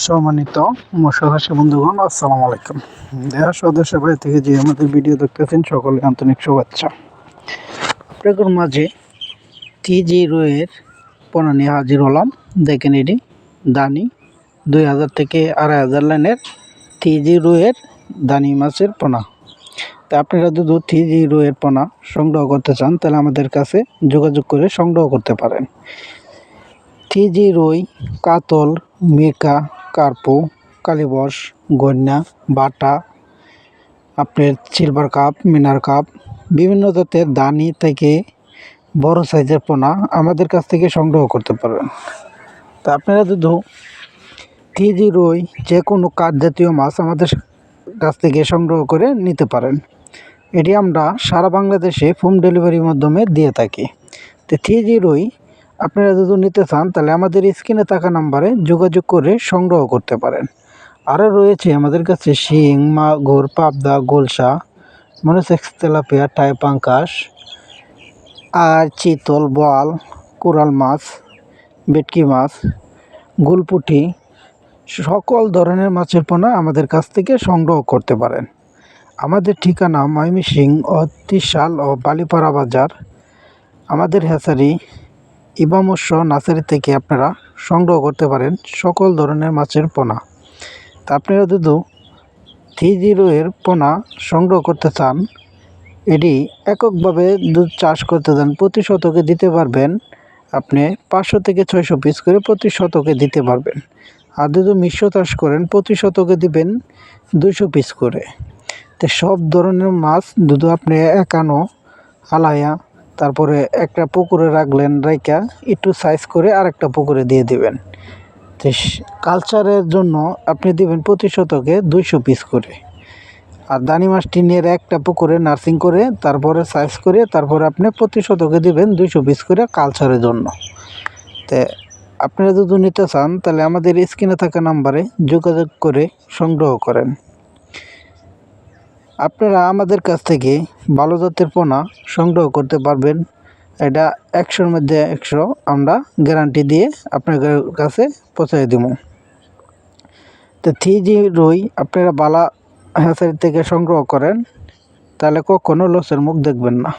সম্মানিত মৎস্যচাষী বন্ধুগণ, আসসালামু আলাইকুম। দেশ ও দেশের বাইরে থেকে যে আমাদের ভিডিও দেখতেছেন সকলে আন্তরিক শুভেচ্ছা। আপনাদের মাঝে টিজি রুইয়ের পোনা নিয়ে হাজির হলাম। দেখেন এটি দানি 2000 থেকে 2500 লাইনের টিজি রুইয়ের দানি মাছের পোনা। তা আপনারা যদি টিজি রুইয়ের পোনা সংগ্রহ করতে চান তাহলে আমাদের কাছে যোগাযোগ করে সংগ্রহ করতে পারেন। টিজি রুই, কাতল, মিরকা, কার্পু, কালীবস, গন্যা, বাটা, আপনার সিলভার কাপ, মিনার কাপ, বিভিন্ন জাতের দানি থেকে বড় সাইজের পোনা আমাদের কাছ থেকে সংগ্রহ করতে পারবেন। তা আপনারা যদি টিজি রুই যে কোনো কাঠ জাতীয় মাছ আমাদের কাছ থেকে সংগ্রহ করে নিতে পারেন। এটি আমরা সারা বাংলাদেশে হোম ডেলিভারির মাধ্যমে দিয়ে থাকি। তো টিজি রুই আপনারা যদি নিতে চান তাহলে আমাদের স্ক্রিনে থাকা নাম্বারে যোগাযোগ করে সংগ্রহ করতে পারেন। আরও রয়েছে আমাদের কাছে শিং, মাগুর, পাবদা, গোলসা, মনোসেক্স, তেলাপিয়া, টাই পাঙ্কাশ, আর চিতল, বোয়াল, কোরাল মাছ, ভেটকি মাছ, গুলপুটি, সকল ধরনের মাছের পোনা আমাদের কাছ থেকে সংগ্রহ করতে পারেন। আমাদের ঠিকানা ময়মনসিংহ ও ত্রিশাল ও বালিপাড়া বাজার। আমাদের হ্যাচারি ইবা মৎস্য নার্সারি থেকে আপনারা সংগ্রহ করতে পারেন সকল ধরনের মাছের পোনা। তা আপনারা যদি টিজি রুইয়ের পোনা সংগ্রহ করতে চান, এটি এককভাবে দুধ চাষ করতে চান, প্রতি শতকে দিতে পারবেন আপনি 500 থেকে 600 পিস করে প্রতি শতকে দিতে পারবেন। আর যদি মিশ্র চাষ করেন প্রতি শতকে দিবেন 200 পিস করে। তো সব ধরনের মাছ যদি আপনি একানো আলায়া তারপরে একটা পুকুরে রাখলেন, রাইকা একটু সাইজ করে আরেকটা পুকুরে দিয়ে দিবেন। তো কালচারের জন্য আপনি দিবেন প্রতি শতকে 200 পিস করে। আর দানি মাছটি নিয়ে একটা পুকুরে নার্সিং করে তারপরে সাইজ করে তারপরে আপনি প্রতি শতকে দিবেন 200 পিস করে কালচারের জন্য। তো আপনারা যদি নিতে চান তাহলে আমাদের স্ক্রিনে থাকা নাম্বারে যোগাযোগ করে সংগ্রহ করেন। আপনারা আমাদের কাছ থেকে ভালো জাতের পোনা সংগ্রহ করতে পারবেন। এটা 100-র মধ্যে 100 আমরা গ্যারান্টি দিয়ে আপনার কাছে পৌঁছে দেব। তো টিজি রুই আপনারা বালা হ্যাচারি থেকে সংগ্রহ করেন, তাহলে কখনো লসের মুখ দেখবেন না।